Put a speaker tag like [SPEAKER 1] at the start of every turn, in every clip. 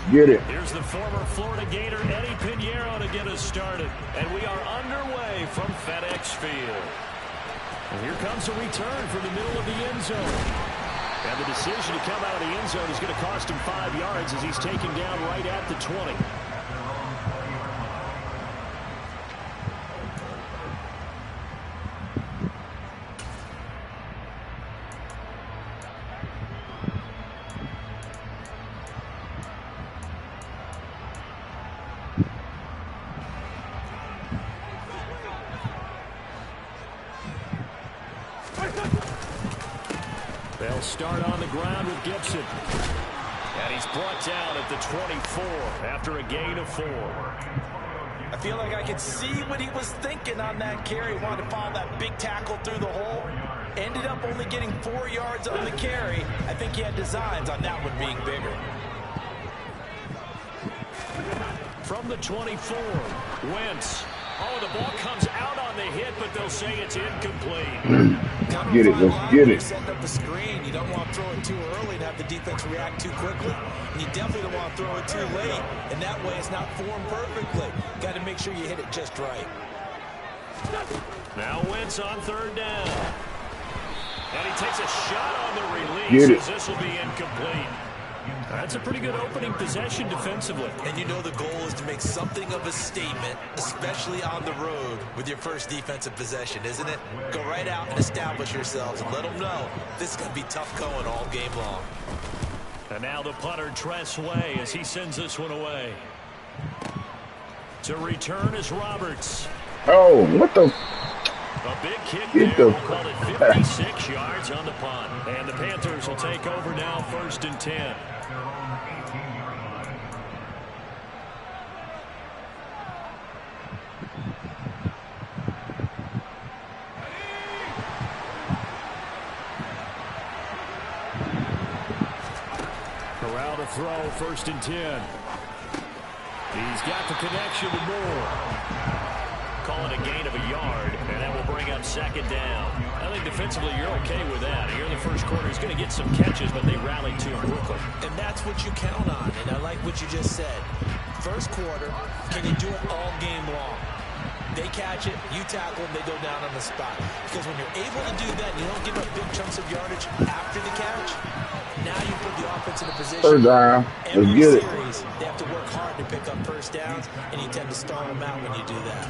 [SPEAKER 1] Get it.
[SPEAKER 2] Here's the former Florida Gator, Eddie Pinheiro, to get us started. And we are underway from FedEx Field. And here comes a return from the middle of the end zone. And the decision to come out of the end zone is going to cost him 5 yards as he's taken down right at the 20. They'll start on the ground with Gibson. And he's brought down at the 24 after a gain of 4.
[SPEAKER 3] I feel like I could see what he was thinking on that carry. Wanted to follow that big tackle through the hole. Ended up only getting 4 yards on the carry. I think he had designs on that one being bigger.
[SPEAKER 2] From the 24, Wentz. Oh, the ball comes out on the hit, but they'll say it's incomplete.
[SPEAKER 1] Get it. Let's get it.
[SPEAKER 3] Setting up the screen. You don't want to throw it too early and have the defense react too quickly. And you definitely don't want to throw it too late. And that way it's not formed perfectly. Got to make sure you hit it just right.
[SPEAKER 2] Now Wentz on 3rd down. And he takes a shot on the release.
[SPEAKER 1] Get it.
[SPEAKER 2] As this will be incomplete. That's a pretty good opening possession defensively.
[SPEAKER 3] And you know the goal is to make something of a statement, especially on the road with your first defensive possession, isn't it? Go right out and establish yourselves and let them know this is going to be tough going all game long.
[SPEAKER 2] And now the punter, Tress Way, as he sends this one away. To return is Roberts.
[SPEAKER 1] Oh, what the?
[SPEAKER 2] A big kick
[SPEAKER 1] Get
[SPEAKER 2] there.
[SPEAKER 1] the
[SPEAKER 2] We'll call it 56 yards on the punt. And the Panthers will take over now, 1st and 10. Corral to throw, 1st and 10. He's got the connection to Moore. Call it a gain of a yard, and that will bring up 2nd down. I think defensively you're okay with that. Here in the first quarter, he's going to get some catches, but they rally too quickly.
[SPEAKER 3] And that's what you count on, and I like what you just said. First quarter, can you do it all game long? They catch it, you tackle them, they go down on the spot. Because when you're able to do that, you don't give up big chunks of yardage after the catch. Now you put the offense in a position.
[SPEAKER 1] 3rd down. Let's get it.
[SPEAKER 3] Series, they have to work hard to pick up first downs, and you tend to stall them out when you do that.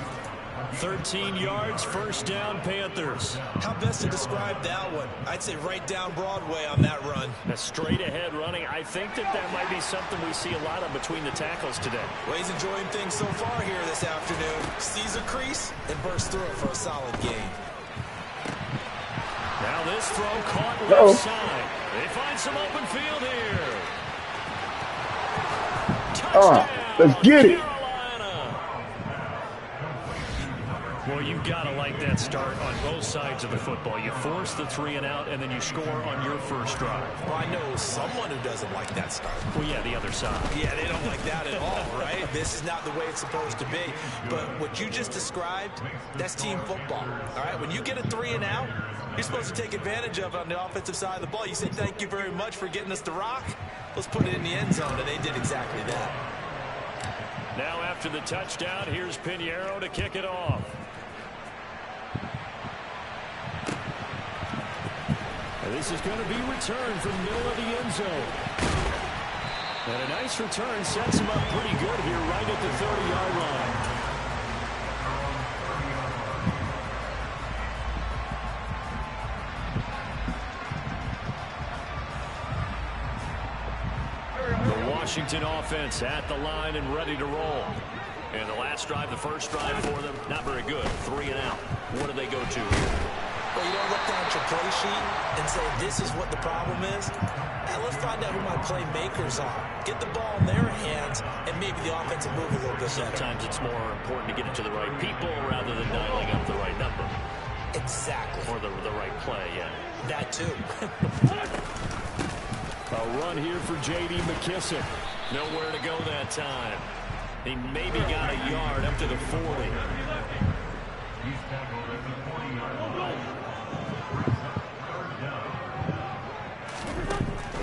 [SPEAKER 2] 13 yards, 1st down, Panthers.
[SPEAKER 3] How best to describe that one? I'd say right down Broadway on that run.
[SPEAKER 2] A straight ahead running. I think that might be something we see a lot of between the tackles today.
[SPEAKER 3] Well, he's enjoying things so far here this afternoon. Sees a crease and bursts through it for a solid gain.
[SPEAKER 2] Now this throw caught left side. They find some open field here. Touchdown,
[SPEAKER 1] let's get it.
[SPEAKER 2] Well, you've got to like that start on both sides of the football. You force the 3 and out, and then you score on your first drive.
[SPEAKER 3] Well, I know someone who doesn't like that start.
[SPEAKER 2] Well, yeah, the other side.
[SPEAKER 3] Yeah, they don't like that at all, right? This is not the way it's supposed to be. But what you just described, that's team football, all right? When you get a 3 and out, you're supposed to take advantage of it on the offensive side of the ball. You say, thank you very much for getting us the rock. Let's put it in the end zone, and they did exactly that.
[SPEAKER 2] Now after the touchdown, here's Pinheiro to kick it off. This is going to be returned from the middle of the end zone. And a nice return sets him up pretty good here right at the 30-yard line. The Washington offense at the line and ready to roll. And the last drive, the first drive for them, not very good. 3 and out. What do they go to here?
[SPEAKER 3] Well, you don't look down at your play sheet and say, this is what the problem is. Now, let's find out who my playmakers are. Get the ball in their hands, and maybe the offense will move a little bit better.
[SPEAKER 2] Sometimes it's more important to get it to the right people rather than dialing up the right number.
[SPEAKER 3] Exactly.
[SPEAKER 2] Or the right play, yeah.
[SPEAKER 3] That, too.
[SPEAKER 2] A run here for J.D. McKissic. Nowhere to go that time. He maybe got a yard up to the 40.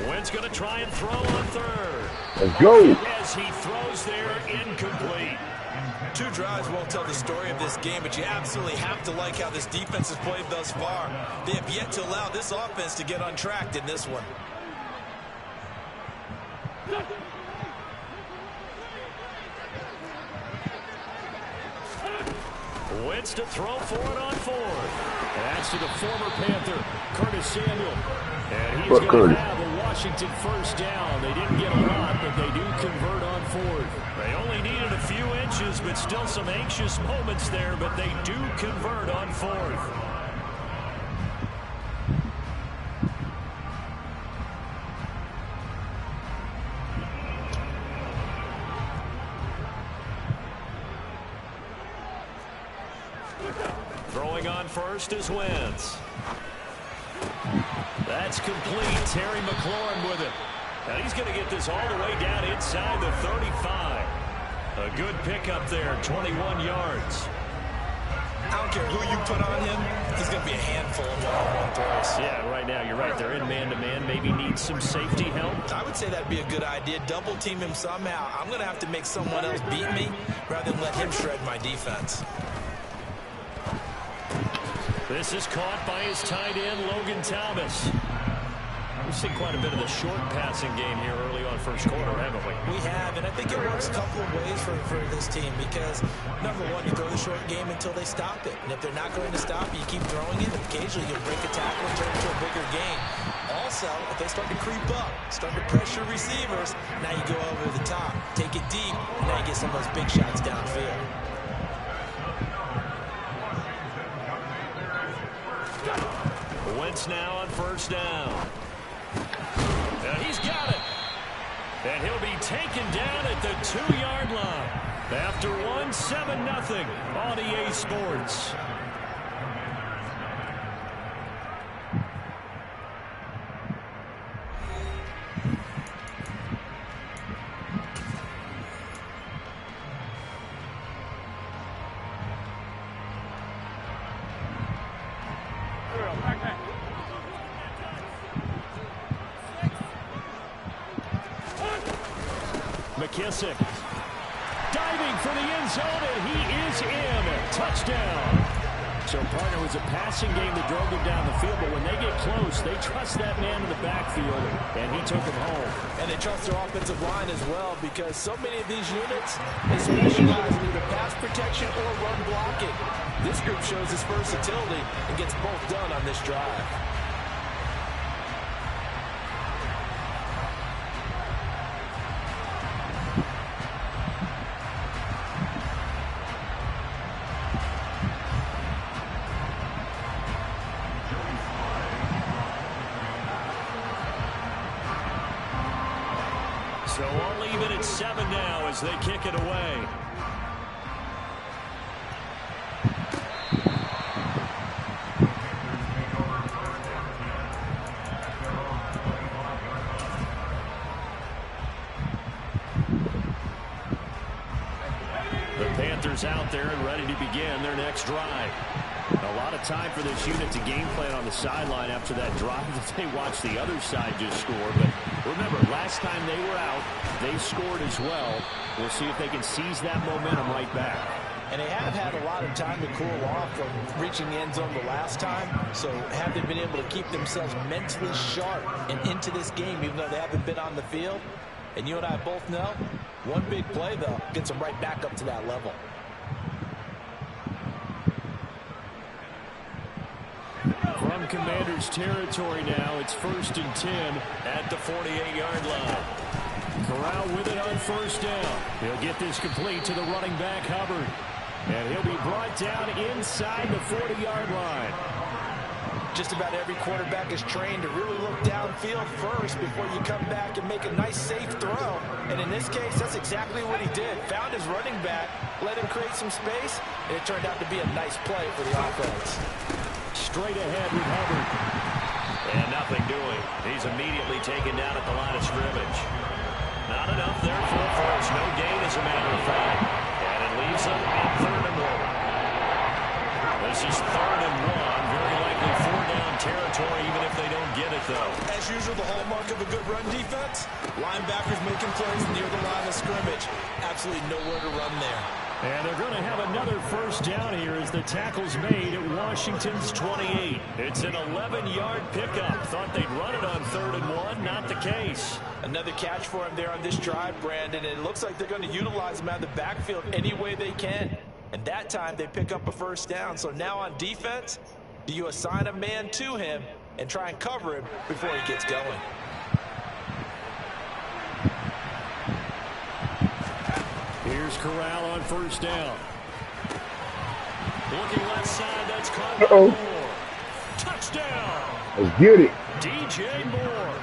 [SPEAKER 2] Wentz going to try and throw on 3rd.
[SPEAKER 1] Let's go.
[SPEAKER 2] As as he throws there, incomplete.
[SPEAKER 3] 2 drives won't tell the story of this game, but you absolutely have to like how this defense has played thus far. They have yet to allow this offense to get untracked in this one.
[SPEAKER 2] Wentz to throw for it on 4th. That's to the former Panther, Curtis Samuel. And he's going to have a Washington first down. They didn't get a lot, but they do convert on 4th. They only needed a few inches, but still some anxious moments there, but they do convert on 4th. Throwing on first is Wentz. That's complete. Terry McLaurin with it. And he's going to get this all the way down inside the 35. A good pickup there, 21 yards.
[SPEAKER 3] I don't care who you put on him, he's going to be a handful of one-on-one throws.
[SPEAKER 2] Yeah, right now, you're right. They're in man-to-man. Maybe needs some safety help.
[SPEAKER 3] I would say that'd be a good idea. Double team him somehow. I'm going to have to make someone else beat me rather than let him shred my defense.
[SPEAKER 2] This is caught by his tight end, Logan Thomas. We've seen quite a bit of the short passing game here early on first quarter, haven't we?
[SPEAKER 3] We have, and I think it works a couple of ways for this team because, number one, you throw the short game until they stop it. And if they're not going to stop it, you keep throwing it. Occasionally, you'll break a tackle and turn it into a bigger game. Also, if they start to creep up, start to pressure receivers, now you go over the top, take it deep, and now you get some of those big shots downfield.
[SPEAKER 2] Wentz now on first down. And he's got it. And he'll be taken down at the 2-yard line. After 7-0 on EA Sports. McKissick diving for the end zone, and he is in. Touchdown. So, partner, was a passing game that drove them down the field, but when they get close, they trust that man in the backfield, and he took him home.
[SPEAKER 3] And they trust their offensive line as well because so many of these units, they specialize in either pass protection or run blocking. This group shows its versatility and gets both done on this drive.
[SPEAKER 2] So only even at 7 now as they kick it away. The Panthers out there and ready to begin their next drive. A lot of time for this unit to game plan on the sideline after that drive that they watched the other side just score. But remember, last time they were out, they scored as well. We'll see if they can seize that momentum right back.
[SPEAKER 3] And they have had a lot of time to cool off from reaching the end zone the last time. So have they been able to keep themselves mentally sharp and into this game even though they haven't been on the field? And you and I both know, one big play, though, gets them right back up to that level.
[SPEAKER 2] From Commanders territory now, it's 1st and 10 at the 48-yard line. Corral with it on first down. He'll get this complete to the running back, Hubbard. And he'll be brought down inside the 40-yard line.
[SPEAKER 3] Just about every quarterback is trained to really look downfield first before you come back and make a nice, safe throw. And in this case, that's exactly what he did. Found his running back, let him create some space, and it turned out to be a nice play for the offense.
[SPEAKER 2] Straight ahead with Hubbard. And nothing doing. He's immediately taken down at the line of scrimmage. Not enough there for a first. No gain, as a matter of fact. And it leaves them at 3rd and 1. This is 3rd and 1. Very likely 4-down territory, even if they don't get it, though.
[SPEAKER 3] As usual, the hallmark of a good run defense, linebackers making plays near the line of scrimmage. Absolutely nowhere to run there.
[SPEAKER 2] And they're going to have another first down here as the tackle's made at Washington's 28. It's an 11-yard pickup. Thought they'd run it on 3rd and 1. Not the case.
[SPEAKER 3] Another catch for him there on this drive, Brandon. And it looks like they're going to utilize him out of the backfield any way they can. And that time they pick up a first down. So now on defense, do you assign a man to him and try and cover him before he gets going?
[SPEAKER 2] Here's Corral on first down. Looking left side, that's caught by Moore. Touchdown!
[SPEAKER 1] Let's get it.
[SPEAKER 2] DJ Moore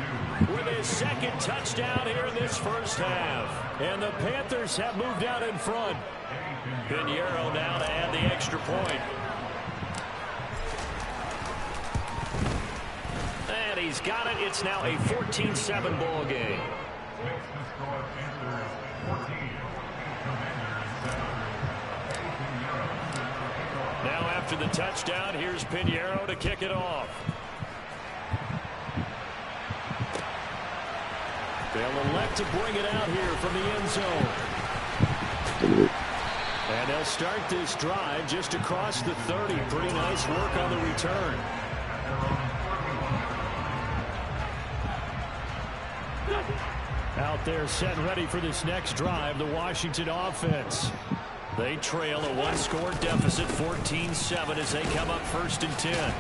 [SPEAKER 2] with his second touchdown here in this first half. And the Panthers have moved out in front. Pinheiro now to add the extra point. And he's got it. It's now a 14-7 ball game. Now after the touchdown, here's Pinheiro to kick it off. They'll elect to bring it out here from the end zone. And they'll start this drive just across the 30. Pretty nice work on the return. Out there set and ready for this next drive, the Washington offense. They trail a one-score deficit, 14-7, as they come up 1st and 10.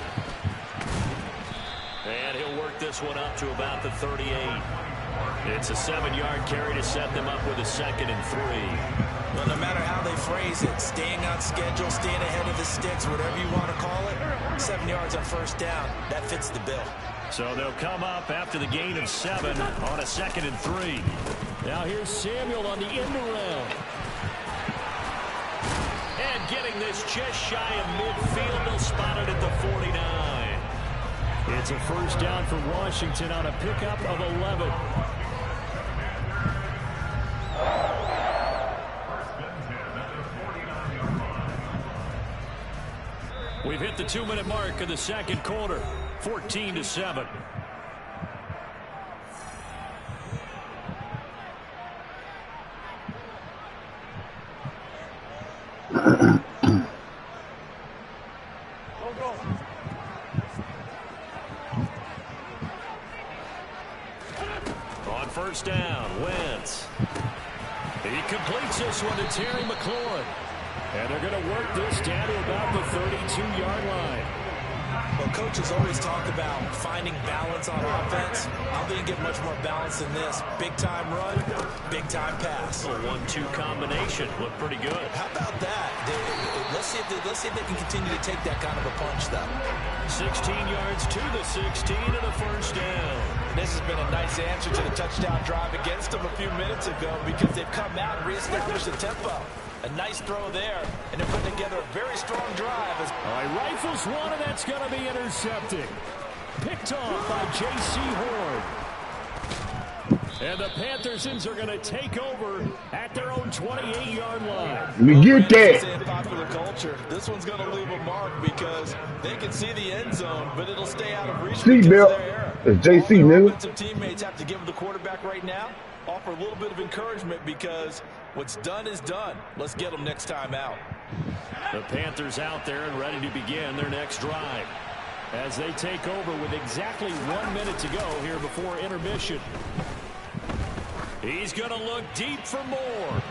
[SPEAKER 2] And he'll work this one up to about the 38. It's a 7-yard carry to set them up with a 2nd and 3.
[SPEAKER 3] Well, no matter how they phrase it, staying on schedule, staying ahead of the sticks, whatever you want to call it, 7 yards on first down, that fits the bill.
[SPEAKER 2] So they'll come up after the gain of 7 on a 2nd and 3. Now here's Samuel on the end around. And getting this just shy of midfield, they'll spot it at the 49. It's a first down for Washington on a pickup of 11. We've hit the 2-minute mark of the second quarter, 14-7. On first down, Wentz. He completes this one to Terry McLaurin. And they're going to work this down to about the 32-yard line.
[SPEAKER 3] Well, coaches always talk about finding balance on offense. I think you get much more balance than this. Big-time run, big-time pass.
[SPEAKER 2] A 1-2 combination. Looked pretty good.
[SPEAKER 3] How about that? Let's see if they can continue to take that kind of a punch, though.
[SPEAKER 2] 16 yards to the 16 and a first down.
[SPEAKER 3] This has been a nice answer to the touchdown drive against them a few minutes ago because they've come out and reestablished the tempo. A nice throw there, and they're putting together a very strong drive.
[SPEAKER 2] All right, rifles one, and that's going to be intercepted. Picked off by J.C. Horn. And the Panthersons are going to take over at their own 28-yard line.
[SPEAKER 1] We get that.
[SPEAKER 3] In popular culture, this one's going to leave a mark because they can see the end zone, but it'll stay out of reach.
[SPEAKER 1] Seatbelt. It's JC, nigga.
[SPEAKER 3] Some teammates have to give the quarterback right now. Offer a little bit of encouragement because what's done is done. Let's get them next time out.
[SPEAKER 2] The Panthers out there and ready to begin their next drive as they take over with exactly 1 minute to go here before intermission. He's going to look deep for Moore.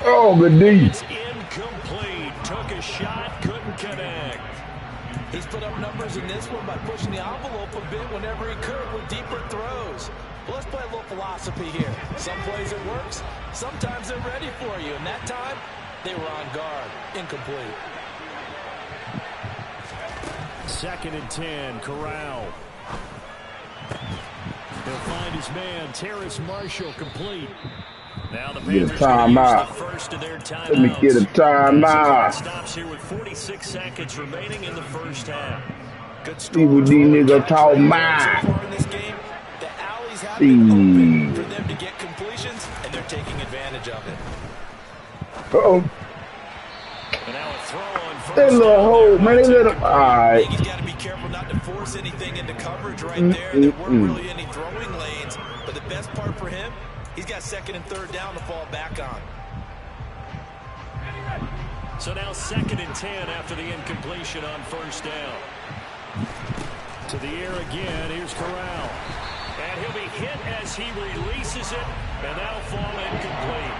[SPEAKER 1] Oh, good D.
[SPEAKER 2] It's incomplete. Took a shot, couldn't connect.
[SPEAKER 3] He's put up numbers in this one by pushing the envelope a bit whenever he could with deeper throws. Well, let's play a little philosophy here. Some plays it works. Sometimes they're ready for you. And that time, they were on guard. Incomplete.
[SPEAKER 2] 2nd and 10, Corral. He'll find his man, Terrace Marshall, complete. Now the Panthers use the first of their timeouts.
[SPEAKER 1] Let me get a timeout.
[SPEAKER 2] Stops here with 46 seconds remaining in the first half.
[SPEAKER 3] Good
[SPEAKER 1] See what these niggas talk about.
[SPEAKER 3] So far in this game, the alleys have been open for them to get completions, and they're taking advantage of it.
[SPEAKER 1] Uh-oh.
[SPEAKER 2] And now a throw on first.
[SPEAKER 1] That little hole, man. They let him. All right.
[SPEAKER 3] He's got to be careful not to force anything into coverage right there. There weren't really any throwing lanes, but the best part for him, He's got second and third down to fall back on.
[SPEAKER 2] So now 2nd and 10 after the incompletion on first down. To the air again. Here's Corral. And he'll be hit as he releases it, and that'll fall incomplete.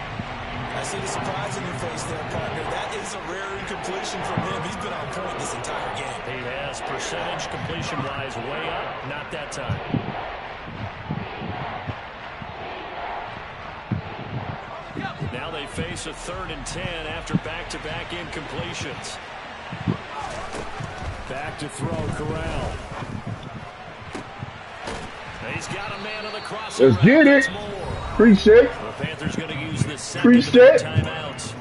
[SPEAKER 3] I see the surprise in your face there, partner. That is a rare incompletion from him. He's been on point this entire game.
[SPEAKER 2] He has percentage completion-wise way up. Not that time. Now they face a 3rd and 10 after back-to-back incompletions. Back to throw, Corral. He's got a man on the crossing.
[SPEAKER 1] Let's get it. Preset.
[SPEAKER 2] The Panthers going to use this second timeout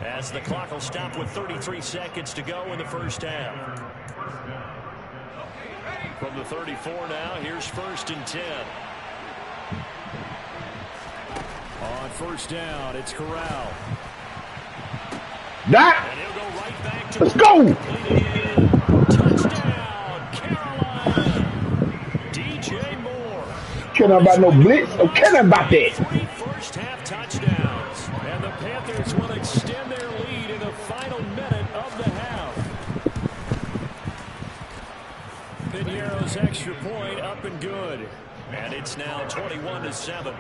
[SPEAKER 2] as the clock will stop with 33 seconds to go in the first half. From the 34 now, here's 1st and 10. On first down, it's Corral.
[SPEAKER 1] That.
[SPEAKER 2] And he'll go right back to
[SPEAKER 1] Let's go.
[SPEAKER 2] Touchdown, Carolina. DJ Moore.
[SPEAKER 1] Care about no blitz? Or care about that?
[SPEAKER 2] 3 first-half touchdowns. And the Panthers will extend their lead in the final minute of the half. Piñeiro's extra point up and good. And it's now 21-7.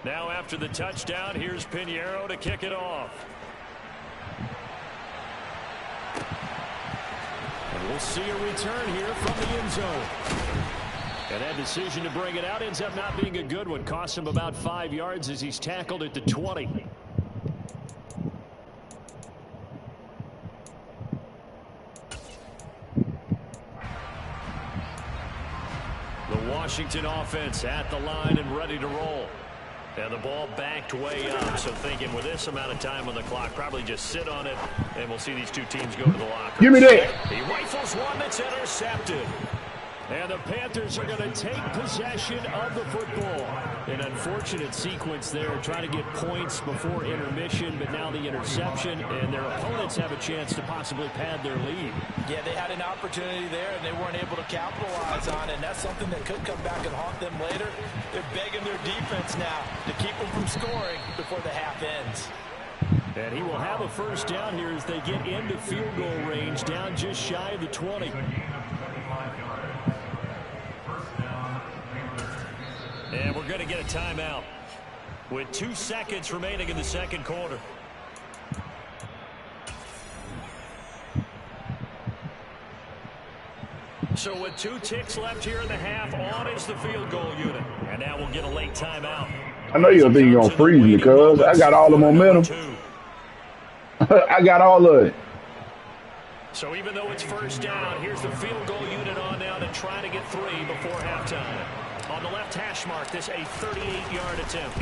[SPEAKER 2] Now after the touchdown, here's Piñeiro to kick it off. And we'll see a return here from the end zone. And that decision to bring it out ends up not being a good one. Costs him about 5 yards as he's tackled at the 20. The Washington offense at the line and ready to roll. And the ball backed way up, so thinking with this amount of time on the clock, probably just sit on it, and we'll see these two teams go to the locker.
[SPEAKER 1] Give me that.
[SPEAKER 2] He rifles one that's intercepted. And the Panthers are going to take possession of the football. An unfortunate sequence there, trying to get points before intermission, but now the interception, and their opponents have a chance to possibly pad their lead.
[SPEAKER 3] Yeah, they had an opportunity there, and they weren't able to capitalize on it, and that's something that could come back and haunt them later. They're begging their defense now to keep them from scoring before the half ends.
[SPEAKER 2] And he will have a first down here as they get into field goal range, down just shy of the 20. And we're going to get a timeout with 2 seconds remaining in the second quarter. So with 2 ticks left here in the half, on is the field goal unit. And now we'll get a late timeout.
[SPEAKER 1] I know you'll think you're going to freeze me, cuz I got all the momentum. I got all of it.
[SPEAKER 2] So even though it's first down, here's the field goal unit on now to try to get 3 before halftime. On the left hash mark, this a 38-yard attempt.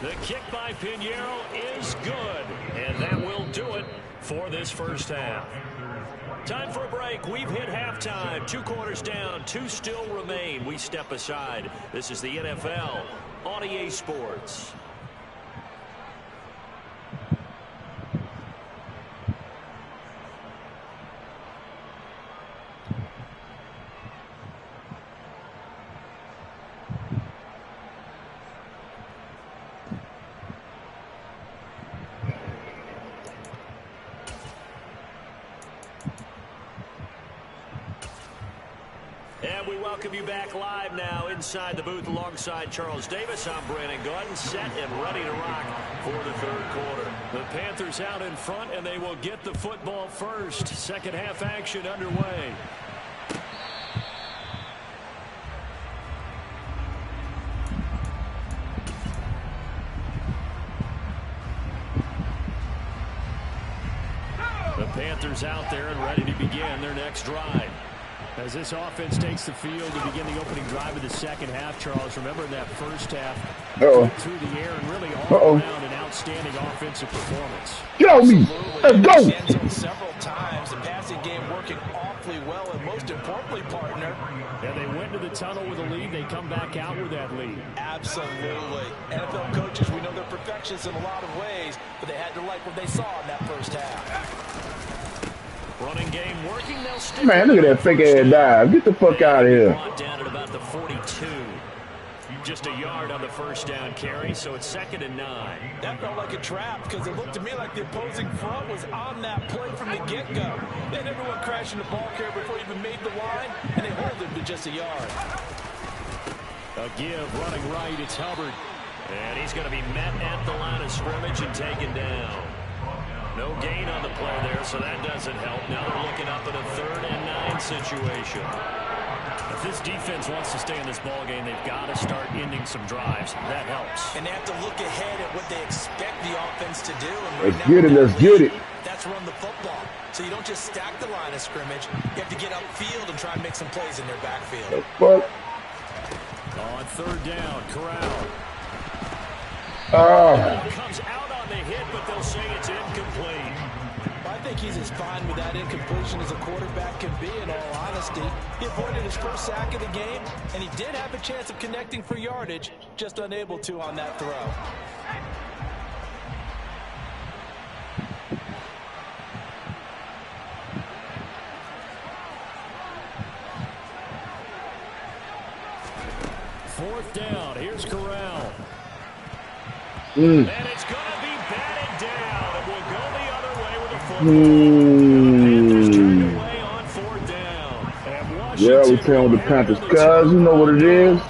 [SPEAKER 2] The kick by Piñeiro is good, and that will do it for this first half. Time for a break. We've hit halftime. 2 quarters down, 2 still remain. We step aside. This is the NFL on EA Sports. And we welcome you back live now inside the booth alongside Charles Davis. I'm Brandon Gordon, set and ready to rock for the third quarter. The Panthers out in front, and they will get the football first. Second half action underway. The Panthers out there and ready to begin their next drive. As this offense takes the field to begin the opening drive of the second half, Charles, remember in that first half, through the air and really all around an outstanding offensive performance.
[SPEAKER 1] Get on me. Let's go.
[SPEAKER 3] Several times, the passing game working awfully well, and most importantly, partner,
[SPEAKER 2] And they went to the tunnel with a lead, they come back out with that lead.
[SPEAKER 3] Absolutely. NFL coaches, we know they're perfectionists in a lot of ways, but they had to like what they saw in that first half.
[SPEAKER 2] Running game working. They'll stick.
[SPEAKER 1] Man, look at that fake ass dive. Get the fuck out of here.
[SPEAKER 2] Down at about the 42. Just a yard on the first down carry, so it's 2nd and 9.
[SPEAKER 3] That felt like a trap because it looked to me like the opposing front was on that play from the get-go. Then everyone crashing the ball carrier before he even made the line, and they hold him to just a yard.
[SPEAKER 2] A give running right, it's Hubbard. And he's going to be met at the line of scrimmage and taken down. No gain on the play there, so that doesn't help. Now they're looking up at a 3rd and 9 situation. If this defense wants to stay in this ball game, they've got to start ending some drives. That helps.
[SPEAKER 3] And they have to look ahead at what they expect the offense to do. And
[SPEAKER 1] Let's get it. Let's get it.
[SPEAKER 3] That's run the football. So you don't just stack the line of scrimmage. You have to get upfield and try and make some plays in their backfield.
[SPEAKER 1] Fuck.
[SPEAKER 2] On 3rd down, Corral. Comes out on the hit, but they'll say it's incomplete.
[SPEAKER 3] I think he's as fine with that incompletion as a quarterback can be, in all honesty. He avoided his first sack of the game, and he did have a chance of connecting for yardage, just unable to on that throw.
[SPEAKER 2] Fourth down, here's Corral. And it's going to be batted down. It will go the other way with a football. Panthers turned away on 4th down.
[SPEAKER 1] Yeah, we're playing with the Panthers, cuz you know what it is.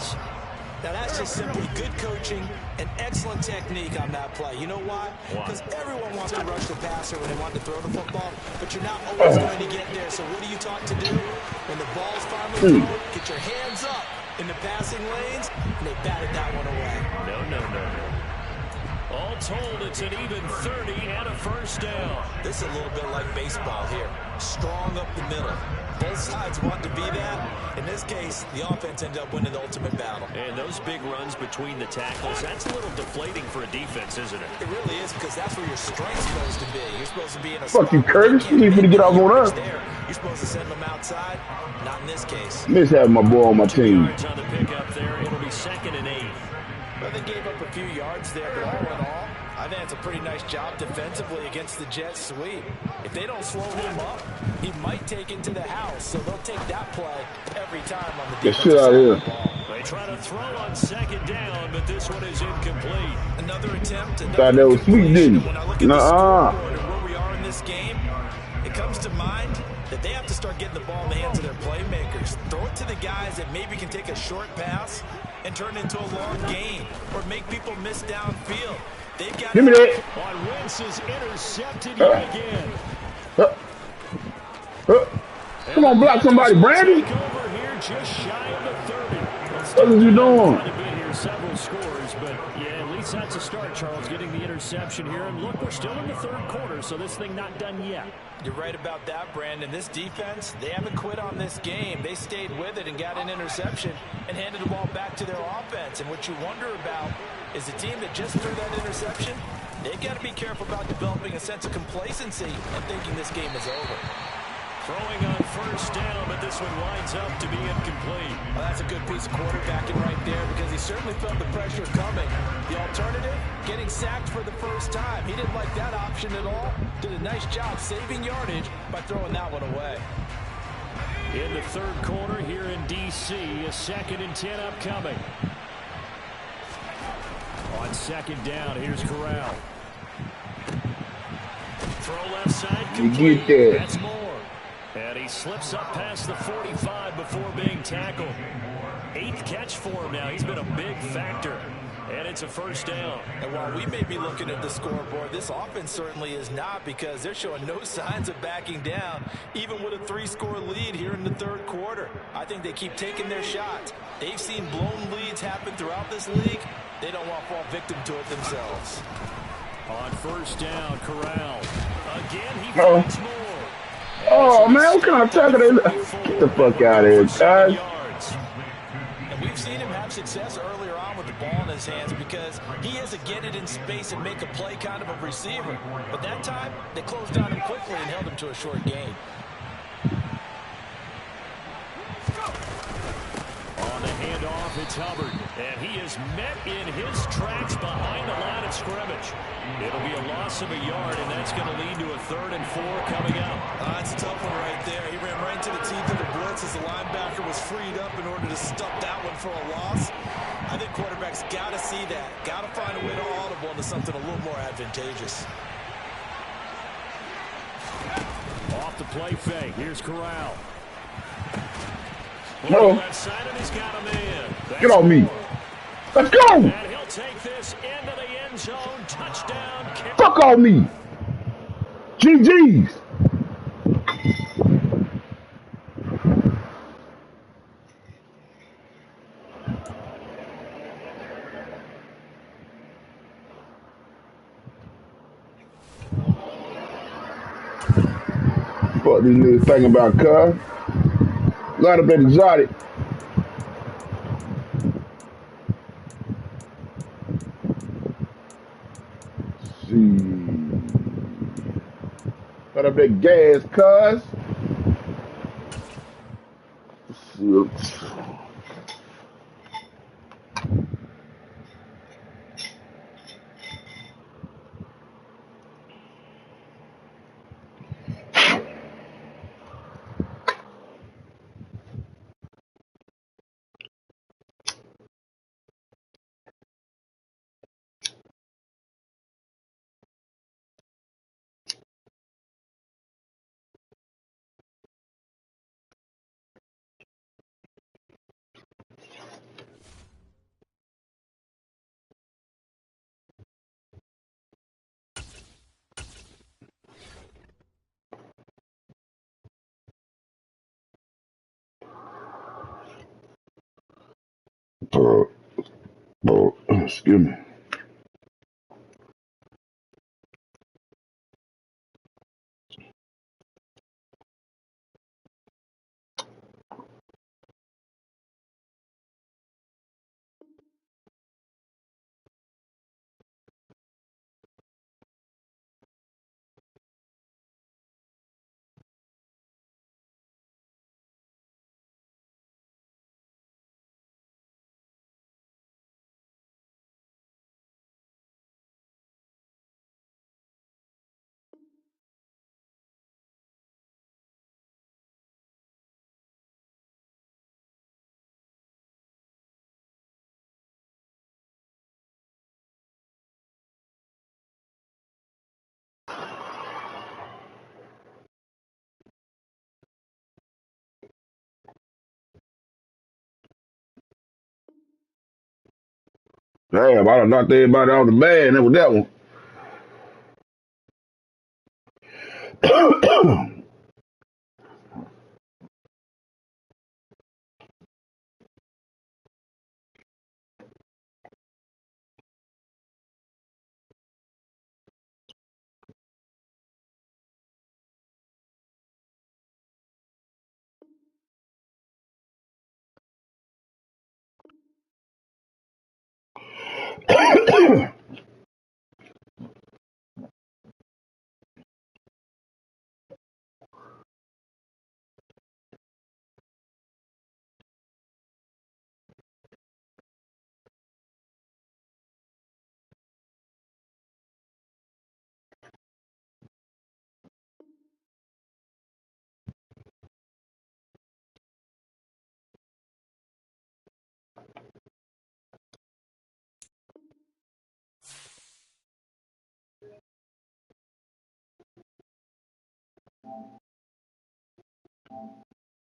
[SPEAKER 3] Now that's just simply good coaching and excellent technique on that play. You know why? Because everyone wants to rush the passer when they want to throw the football, but you're not always going to get there. So what are you taught to do? When the ball's finally thrown, get your hands up in the passing lanes, and they batted that one away.
[SPEAKER 2] No. All told, it's an even 30 and a first down.
[SPEAKER 3] This is a little bit like baseball here. Strong up the middle. Both sides want to be that. In this case, the offense ended up winning the ultimate battle.
[SPEAKER 2] And those big runs between the tackles, that's a little deflating for a defense, isn't it?
[SPEAKER 3] It really is, because that's where your strength's supposed to be. You're supposed to be in a
[SPEAKER 1] Fuck you,
[SPEAKER 3] spot
[SPEAKER 1] Curtis. You need to get off on us.
[SPEAKER 3] You're supposed to send them outside. Not in this case.
[SPEAKER 1] Miss having my boy on my team.
[SPEAKER 2] Yards on the pickup there. It'll be 2nd and 8.
[SPEAKER 3] Well, they gave up a few yards there, but all in all, I think it's a pretty nice job defensively against the Jets sweep. If they don't slow him up, he might take it to the house, so they'll take that play every time on the defensive side of the ball.
[SPEAKER 2] They try to throw on 2nd down, but this one is incomplete.
[SPEAKER 3] Another attempt.
[SPEAKER 1] Thought that was sweet, didn't you?
[SPEAKER 3] When I look at the scoreboard and where we are in this game, it comes to mind that they have to start getting the ball in the hands of their playmakers. Throw it to the guys that maybe can take a short pass and turn it into a long gain or make people miss downfield. They've got
[SPEAKER 1] Give me that.
[SPEAKER 2] On Wentz is intercepted yet again.
[SPEAKER 1] Come on, block somebody, Brandon.
[SPEAKER 2] Over here just shy of the 30.
[SPEAKER 1] What are you doing?
[SPEAKER 2] Here several scores, but yeah, at least that's a start, Charles, getting the interception here. And look, we're still in the 3rd quarter, so this thing not done yet.
[SPEAKER 3] You're right about that, Brandon. This defense, they haven't quit on this game. They stayed with it and got an interception and handed the ball back to their offense. And what you wonder about is the team that just threw that interception, they've got to be careful about developing a sense of complacency and thinking this game is over.
[SPEAKER 2] Throwing on 1st down, but this one winds up to be incomplete.
[SPEAKER 3] Well, that's a good piece of quarterbacking right there because he certainly felt the pressure coming. The alternative, getting sacked for the first time. He didn't like that option at all. Did a nice job saving yardage by throwing that one away.
[SPEAKER 2] In the 3rd quarter here in D.C., a 2nd and 10 upcoming. On 2nd down, here's Corral. Throw left side, complete.
[SPEAKER 1] You get that.
[SPEAKER 2] That's more. And he slips up past the 45 before being tackled. 8th catch for him now. He's been a big factor. And it's a first down.
[SPEAKER 3] And while we may be looking at the scoreboard, this offense certainly is not, because they're showing no signs of backing down, even with a 3-score lead here in the 3rd quarter. I think they keep taking their shots. They've seen blown leads happen throughout this league. They don't want to fall victim to it themselves.
[SPEAKER 2] On 1st down, Corral. Again, he finds more.
[SPEAKER 1] Oh, man, what kind of tackle they... Get the fuck out of here, guys.
[SPEAKER 3] And we've seen him have success earlier on with the ball in his hands because he is a get it in space and make a play kind of a receiver. But that time, they closed on him quickly and held him to a short gain.
[SPEAKER 2] On the It's Hubbard, and he is met in his tracks behind the line of scrimmage. It'll be a loss of a yard, and that's going to lead to a 3rd and 4 coming up.
[SPEAKER 3] That's a tough one right there. He ran right into the teeth of the blitz as the linebacker was freed up in order to stop that one for a loss. I think quarterbacks got to see that. Got to find a way to audible into something a little more advantageous.
[SPEAKER 2] Off the play fake. Here's Corral.
[SPEAKER 1] No.
[SPEAKER 2] Left side, and he's got him in.
[SPEAKER 1] Get on me. Let's go.
[SPEAKER 2] And he'll take this into the end zone. Touchdown.
[SPEAKER 1] Fuck on me. GG's. Fuck these niggas thinking about, cuz. Line up exotic. See. Line up that gas, cuz. Excuse me. Damn, I done knocked everybody off the bed. That was that one.